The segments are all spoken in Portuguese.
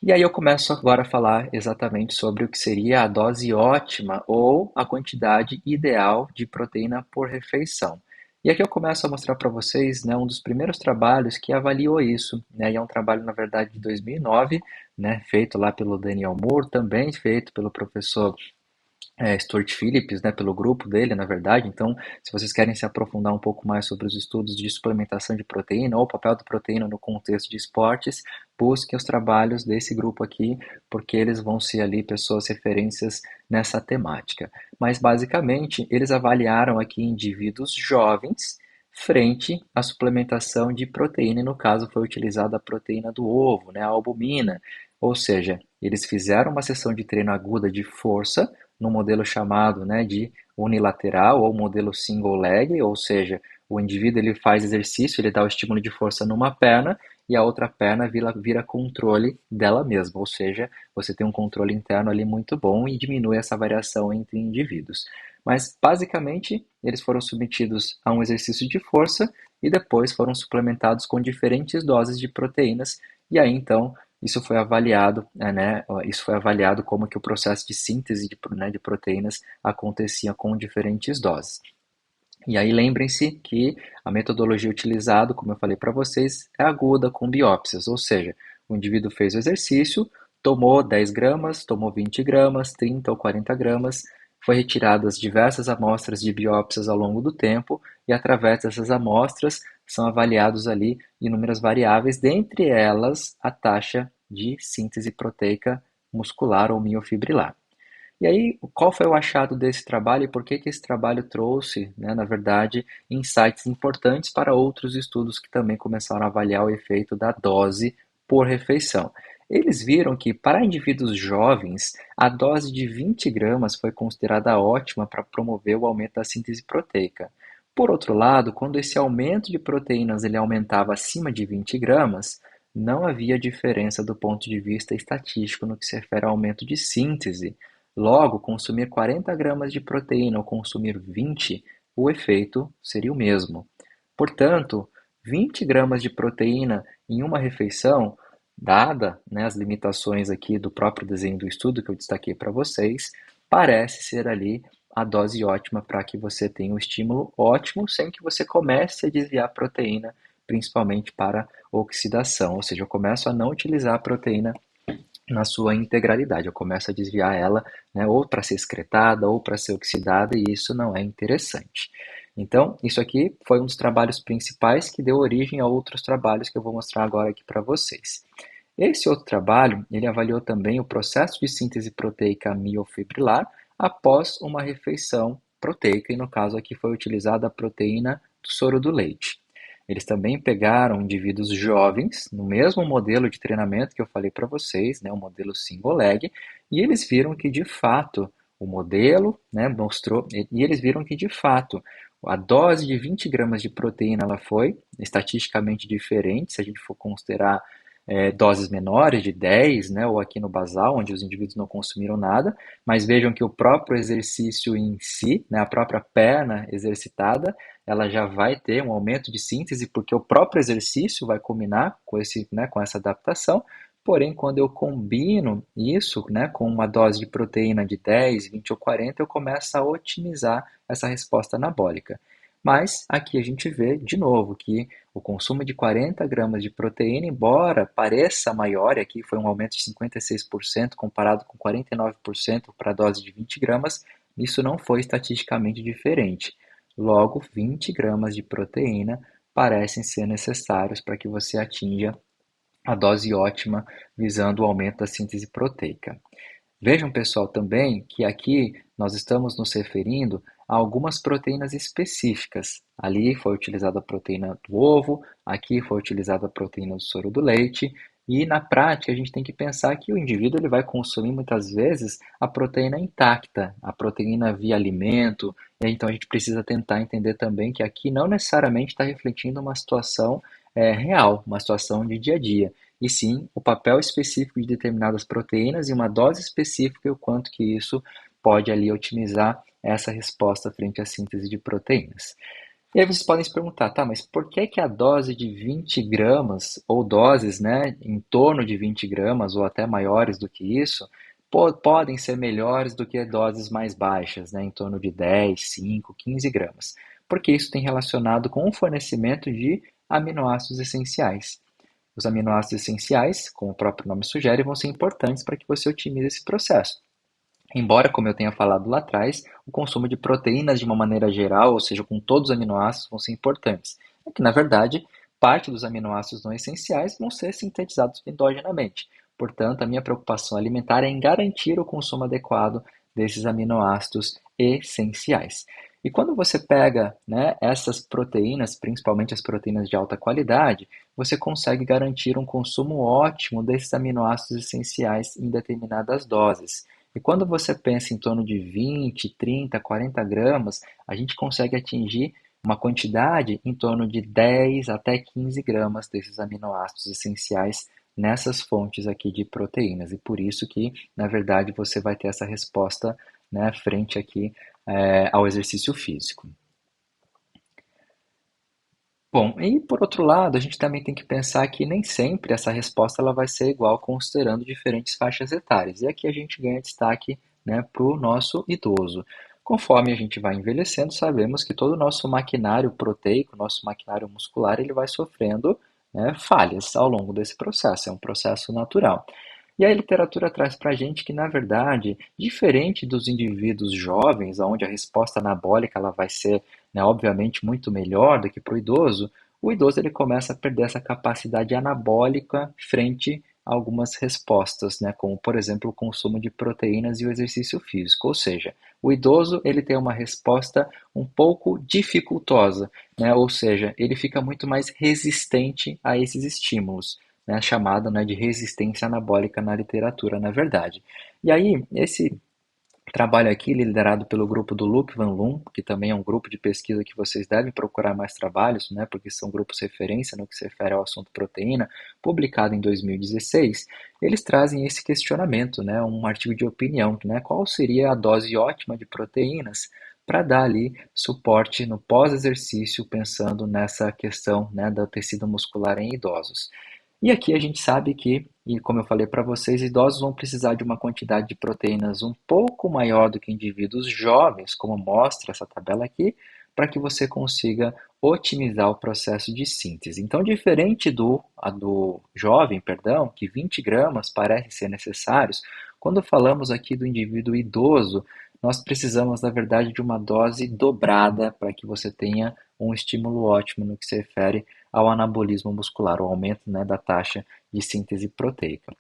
E aí eu começo agora a falar exatamente sobre o que seria a dose ótima ou a quantidade ideal de proteína por refeição. E aqui eu começo a mostrar para vocês, né, um dos primeiros trabalhos que avaliou isso, né, e é um trabalho, na verdade, de 2009, né, feito lá pelo Daniel Moore, também feito pelo professor Stuart Phillips, né, pelo grupo dele, na verdade. Então, se vocês querem se aprofundar um pouco mais sobre os estudos de suplementação de proteína ou o papel da proteína no contexto de esportes, busquem os trabalhos desse grupo aqui, porque eles vão ser ali pessoas referências nessa temática. Mas, basicamente, eles avaliaram aqui indivíduos jovens frente à suplementação de proteína, e no caso foi utilizada a proteína do ovo, né, a albumina, ou seja, eles fizeram uma sessão de treino aguda de força no modelo chamado, né, de unilateral ou modelo single leg, ou seja, o indivíduo ele faz exercício, ele dá o estímulo de força numa perna e a outra perna vira controle dela mesma, ou seja, você tem um controle interno ali muito bom e diminui essa variação entre indivíduos. Mas basicamente eles foram submetidos a um exercício de força e depois foram suplementados com diferentes doses de proteínas e aí então isso foi avaliado, né, isso foi avaliado como que o processo de síntese né, de proteínas acontecia com diferentes doses. E aí lembrem-se que a metodologia utilizada, como eu falei para vocês, é aguda com biópsias, ou seja, o indivíduo fez o exercício, tomou 10 gramas, tomou 20 gramas, 30 ou 40 gramas, foi retiradas diversas amostras de biópsias ao longo do tempo e através dessas amostras são avaliados ali inúmeras variáveis, dentre elas a taxa de síntese proteica muscular ou miofibrilar. E aí, qual foi o achado desse trabalho e por que que esse trabalho trouxe, né, na verdade, insights importantes para outros estudos que também começaram a avaliar o efeito da dose por refeição? Eles viram que, para indivíduos jovens, a dose de 20 gramas foi considerada ótima para promover o aumento da síntese proteica. Por outro lado, quando esse aumento de proteínas ele aumentava acima de 20 gramas, não havia diferença do ponto de vista estatístico no que se refere ao aumento de síntese. Logo, consumir 40 gramas de proteína ou consumir 20, o efeito seria o mesmo. Portanto, 20 gramas de proteína em uma refeição, dada, né, as limitações aqui do próprio desenho do estudo que eu destaquei para vocês, parece ser ali a dose ótima para que você tenha um estímulo ótimo sem que você comece a desviar a proteína, principalmente para oxidação, ou seja, eu começo a não utilizar a proteína na sua integralidade. Eu começo a desviar ela, né, ou para ser excretada ou para ser oxidada, e isso não é interessante. Então, isso aqui foi um dos trabalhos principais que deu origem a outros trabalhos que eu vou mostrar agora aqui para vocês. Esse outro trabalho, ele avaliou também o processo de síntese proteica miofibrilar após uma refeição proteica, e no caso aqui foi utilizada a proteína do soro do leite. Eles também pegaram indivíduos jovens, no mesmo modelo de treinamento que eu falei para vocês, né, o modelo single leg, e eles viram que de fato o modelo, né, mostrou, e eles viram que de fato a dose de 20 gramas de proteína ela foi estatisticamente diferente, se a gente for considerar doses menores de 10, né, ou aqui no basal, onde os indivíduos não consumiram nada, mas vejam que o próprio exercício em si, né, a própria perna exercitada, ela já vai ter um aumento de síntese, porque o próprio exercício vai combinar com esse, né, com essa adaptação. Porém, quando eu combino isso, né, com uma dose de proteína de 10, 20 ou 40, eu começo a otimizar essa resposta anabólica. Mas aqui a gente vê de novo que o consumo de 40 gramas de proteína, embora pareça maior, e aqui foi um aumento de 56% comparado com 49% para a dose de 20 gramas, isso não foi estatisticamente diferente. Logo, 20 gramas de proteína parecem ser necessários para que você atinja a dose ótima, visando o aumento da síntese proteica. Vejam, pessoal, também que aqui nós estamos nos referindo a algumas proteínas específicas. Ali foi utilizada a proteína do ovo, aqui foi utilizada a proteína do soro do leite, e na prática a gente tem que pensar que o indivíduo ele vai consumir muitas vezes a proteína intacta, a proteína via alimento, e então a gente precisa tentar entender também que aqui não necessariamente está refletindo uma situação real, uma situação de dia a dia e sim o papel específico de determinadas proteínas e uma dose específica e o quanto que isso pode ali otimizar essa resposta frente à síntese de proteínas. E aí vocês podem se perguntar, tá, mas por que que a dose de 20 gramas, ou doses, né, em torno de 20 gramas, ou até maiores do que isso, podem ser melhores do que doses mais baixas, né, em torno de 10, 5, 15 gramas? Porque isso tem relacionado com o fornecimento de aminoácidos essenciais. Os aminoácidos essenciais, como o próprio nome sugere, vão ser importantes para que você otimize esse processo. Embora, como eu tenha falado lá atrás, o consumo de proteínas de uma maneira geral, ou seja, com todos os aminoácidos, vão ser importantes. É que, na verdade, parte dos aminoácidos não essenciais vão ser sintetizados endogenamente. Portanto, a minha preocupação alimentar é em garantir o consumo adequado desses aminoácidos essenciais. E quando você pega, né, essas proteínas, principalmente as proteínas de alta qualidade, você consegue garantir um consumo ótimo desses aminoácidos essenciais em determinadas doses. E quando você pensa em torno de 20, 30, 40 gramas, a gente consegue atingir uma quantidade em torno de 10 até 15 gramas desses aminoácidos essenciais nessas fontes aqui de proteínas. E por isso que, na verdade, você vai ter essa resposta, né, frente aqui ao exercício físico. Bom, e por outro lado, a gente também tem que pensar que nem sempre essa resposta ela vai ser igual considerando diferentes faixas etárias. E aqui a gente ganha destaque, né, para o nosso idoso. Conforme a gente vai envelhecendo, sabemos que todo o nosso maquinário proteico, nosso maquinário muscular, ele vai sofrendo, né, falhas ao longo desse processo. É um processo natural. E a literatura traz para a gente que, na verdade, diferente dos indivíduos jovens, onde a resposta anabólica ela vai ser, né, obviamente, muito melhor do que para o idoso ele começa a perder essa capacidade anabólica frente a algumas respostas, né, como, por exemplo, o consumo de proteínas e o exercício físico. Ou seja, o idoso ele tem uma resposta um pouco dificultosa, né, ou seja, ele fica muito mais resistente a esses estímulos, né, chamada, né, de resistência anabólica na literatura, na verdade. E aí, esse trabalho aqui, liderado pelo grupo do Luc Van Loon, que também é um grupo de pesquisa que vocês devem procurar mais trabalhos, né, porque são grupos referência no que se refere ao assunto proteína, publicado em 2016, eles trazem esse questionamento, né, um artigo de opinião, né, qual seria a dose ótima de proteínas para dar ali suporte no pós-exercício, pensando nessa questão, né, do tecido muscular em idosos. E aqui a gente sabe que, e como eu falei para vocês, idosos vão precisar de uma quantidade de proteínas um pouco maior do que indivíduos jovens, como mostra essa tabela aqui, para que você consiga otimizar o processo de síntese. Então, diferente do jovem, perdão, que 20 gramas parecem ser necessários, quando falamos aqui do indivíduo idoso, nós precisamos, na verdade, de uma dose dobrada para que você tenha um estímulo ótimo no que se refere ao anabolismo muscular, o aumento, né, da taxa de síntese proteica.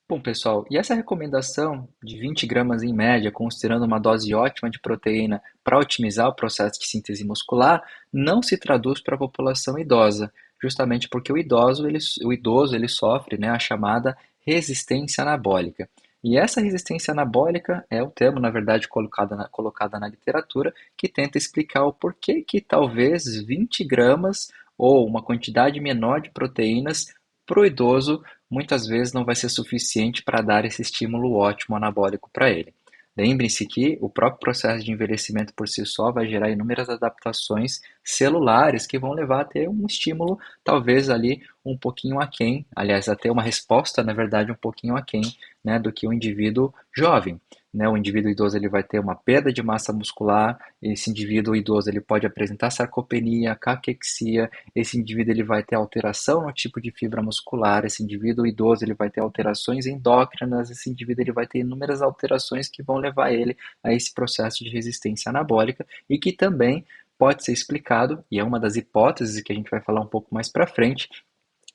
Bom, pessoal, e essa recomendação de 20 gramas em média, considerando uma dose ótima de proteína para otimizar o processo de síntese muscular, não se traduz para a população idosa, justamente porque o idoso ele sofre, né, a chamada resistência anabólica. E essa resistência anabólica é o termo, na verdade, colocada na literatura, que tenta explicar o porquê que talvez 20 gramas ou uma quantidade menor de proteínas para o idoso muitas vezes não vai ser suficiente para dar esse estímulo ótimo anabólico para ele. Lembre-se que o próprio processo de envelhecimento por si só vai gerar inúmeras adaptações celulares que vão levar a ter um estímulo talvez ali um pouquinho aquém, aliás, a ter uma resposta, na verdade, um pouquinho aquém, né, do que o indivíduo jovem. Né? O indivíduo idoso ele vai ter uma perda de massa muscular, esse indivíduo idoso ele pode apresentar sarcopenia, caquexia, esse indivíduo ele vai ter alteração no tipo de fibra muscular, esse indivíduo idoso ele vai ter alterações endócrinas, esse indivíduo ele vai ter inúmeras alterações que vão levar ele a esse processo de resistência anabólica e que também pode ser explicado, e é uma das hipóteses que a gente vai falar um pouco mais para frente,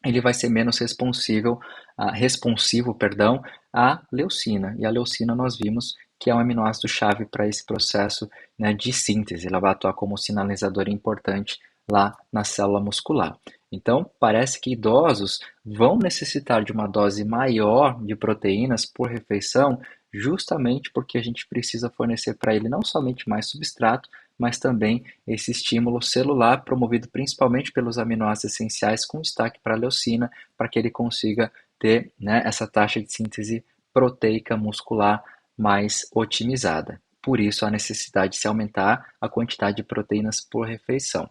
ele vai ser menos responsivo, perdão, à leucina. E a leucina nós vimos que é um aminoácido-chave para esse processo, né, de síntese. Ela vai atuar como sinalizador importante lá na célula muscular. Então, parece que idosos vão necessitar de uma dose maior de proteínas por refeição, justamente porque a gente precisa fornecer para ele não somente mais substrato, mas também esse estímulo celular promovido principalmente pelos aminoácidos essenciais com destaque para a leucina, para que ele consiga ter, né, essa taxa de síntese proteica muscular mais otimizada. por isso a necessidade de se aumentar a quantidade de proteínas por refeição.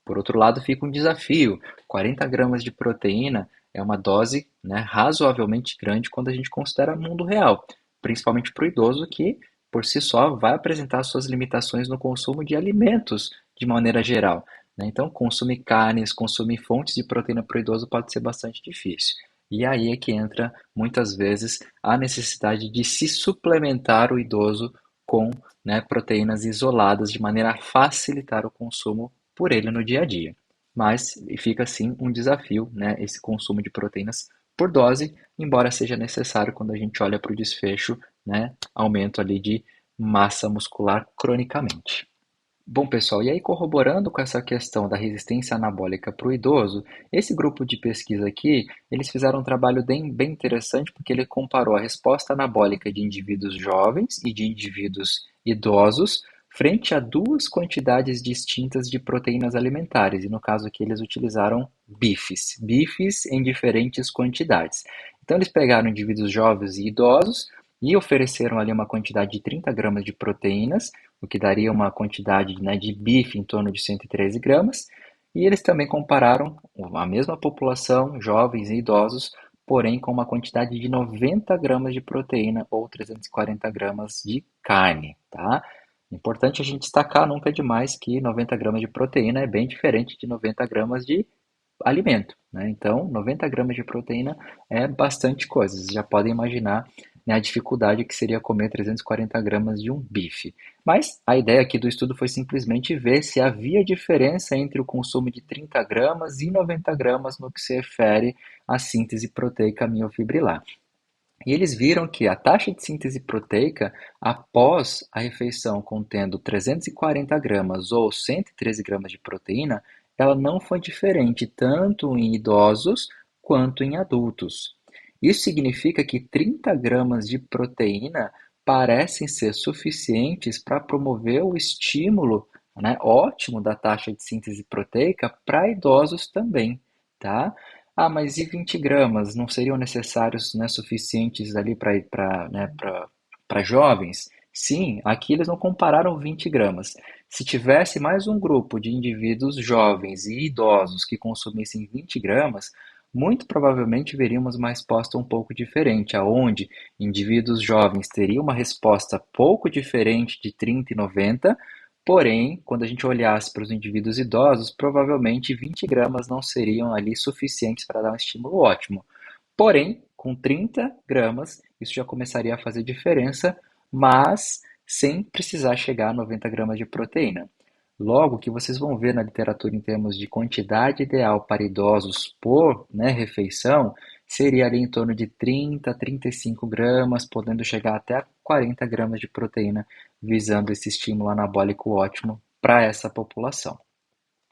Por outro lado, fica um desafio: 40 gramas de proteína é uma dose, né, razoavelmente grande quando a gente considera mundo real, principalmente para o idoso que, por si só, vai apresentar suas limitações no consumo de alimentos de maneira geral, né? Então, consumir carnes, consumir fontes de proteína para o idoso pode ser bastante difícil. E aí é que entra, muitas vezes, a necessidade de se suplementar o idoso com, né, proteínas isoladas, de maneira a facilitar o consumo por ele no dia a dia. Mas fica sim um desafio, né, esse consumo de proteínas por dose, embora seja necessário quando a gente olha para o desfecho, né, aumento ali de massa muscular cronicamente. Bom, pessoal, e aí corroborando com essa questão da resistência anabólica para o idoso, esse grupo de pesquisa aqui, eles fizeram um trabalho bem interessante porque ele comparou a resposta anabólica de indivíduos jovens e de indivíduos idosos frente a duas quantidades distintas de proteínas alimentares, e no caso aqui eles utilizaram bifes em diferentes quantidades. Então eles pegaram indivíduos jovens e idosos e ofereceram ali uma quantidade de 30 gramas de proteínas, o que daria uma quantidade, né, de bife em torno de 113 gramas. E eles também compararam a mesma população, jovens e idosos, porém com uma quantidade de 90 gramas de proteína ou 340 gramas de carne, tá? Importante a gente destacar, nunca é demais, que 90 gramas de proteína é bem diferente de 90 gramas de alimento, né? Então, 90 gramas de proteína é bastante coisa. Vocês já podem imaginar, né, a dificuldade que seria comer 340 gramas de um bife. Mas a ideia aqui do estudo foi simplesmente ver se havia diferença entre o consumo de 30 gramas e 90 gramas no que se refere à síntese proteica miofibrilar. E eles viram que a taxa de síntese proteica após a refeição contendo 340 gramas ou 113 gramas de proteína, ela não foi diferente tanto em idosos quanto em adultos. Isso significa que 30 gramas de proteína parecem ser suficientes para promover o estímulo, né, ótimo da taxa de síntese proteica para idosos também, tá? Ah, mas e 20 gramas? Não seriam necessários, né, suficientes ali para, né, para jovens? Sim, aqui eles não compararam 20 gramas. Se tivesse mais um grupo de indivíduos jovens e idosos que consumissem 20 gramas, muito provavelmente veríamos uma resposta um pouco diferente, aonde indivíduos jovens teriam uma resposta pouco diferente de 30 e 90. Porém, quando a gente olhasse para os indivíduos idosos, provavelmente 20 gramas não seriam ali suficientes para dar um estímulo ótimo. Porém, com 30 gramas, isso já começaria a fazer diferença, mas sem precisar chegar a 90 gramas de proteína. Logo, o que vocês vão ver na literatura em termos de quantidade ideal para idosos por, né, refeição seria ali em torno de 30 a 35 gramas, podendo chegar até a 40 gramas de proteína, visando esse estímulo anabólico ótimo para essa população.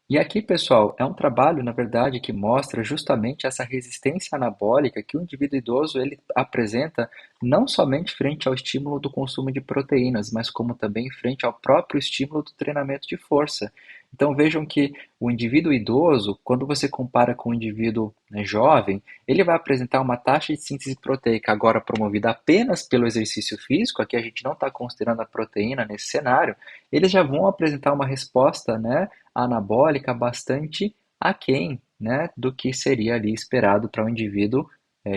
E aqui, pessoal, é um trabalho, na verdade, que mostra justamente essa resistência anabólica que o indivíduo idoso ele apresenta não somente frente ao estímulo do consumo de proteínas, mas como também frente ao próprio estímulo do treinamento de força. Então vejam que o indivíduo idoso, quando você compara com o indivíduo, né, jovem, ele vai apresentar uma taxa de síntese proteica agora promovida apenas pelo exercício físico, aqui a gente não está considerando a proteína nesse cenário, eles já vão apresentar uma resposta, né, anabólica bastante aquém, né, do que seria ali esperado para um indivíduo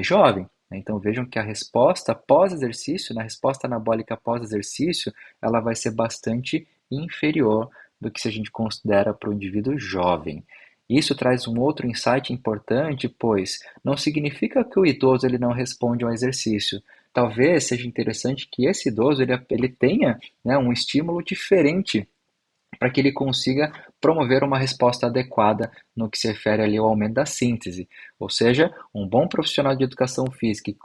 jovem. Então vejam que a resposta pós-exercício, na resposta anabólica pós-exercício, ela vai ser bastante inferior do que se a gente considera para o indivíduo jovem. Isso traz um outro insight importante, pois não significa que o idoso ele não responde ao exercício. Talvez seja interessante que esse idoso ele tenha, né, um estímulo diferente para que ele consiga promover uma resposta adequada no que se refere ali ao aumento da síntese. Ou seja, um bom profissional de educação física que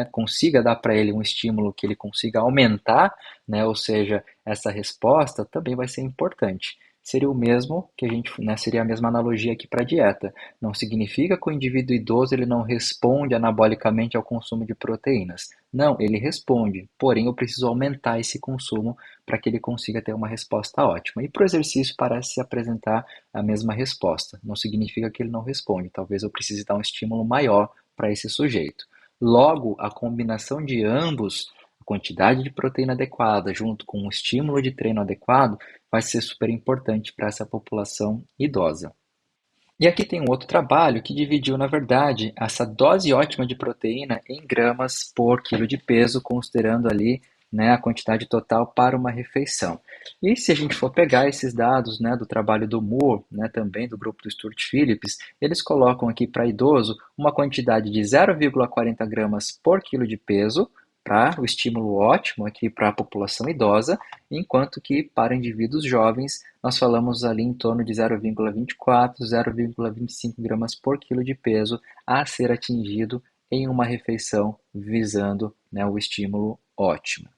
consiga dar para ele um estímulo que ele consiga aumentar, né, ou seja, essa resposta também vai ser importante. Seria o mesmo que a gente, né, seria a mesma analogia aqui para a dieta. Não significa que o indivíduo idoso ele não responde anabolicamente ao consumo de proteínas. Não, ele responde, porém eu preciso aumentar esse consumo para que ele consiga ter uma resposta ótima. E para o exercício parece se apresentar a mesma resposta. Não significa que ele não responde. Talvez eu precise dar um estímulo maior para esse sujeito. Logo, a combinação de ambos quantidade de proteína adequada, junto com um estímulo de treino adequado, vai ser super importante para essa população idosa. E aqui tem um outro trabalho que dividiu, na verdade, essa dose ótima de proteína em gramas por quilo de peso, considerando ali, né, a quantidade total para uma refeição. E se a gente for pegar esses dados, né, do trabalho do Moore, né, também do grupo do Stuart Phillips, eles colocam aqui para idoso uma quantidade de 0,40 gramas por quilo de peso, para o estímulo ótimo aqui para a população idosa, enquanto que para indivíduos jovens nós falamos ali em torno de 0,24, 0,25 gramas por quilo de peso a ser atingido em uma refeição visando, né, o estímulo ótimo.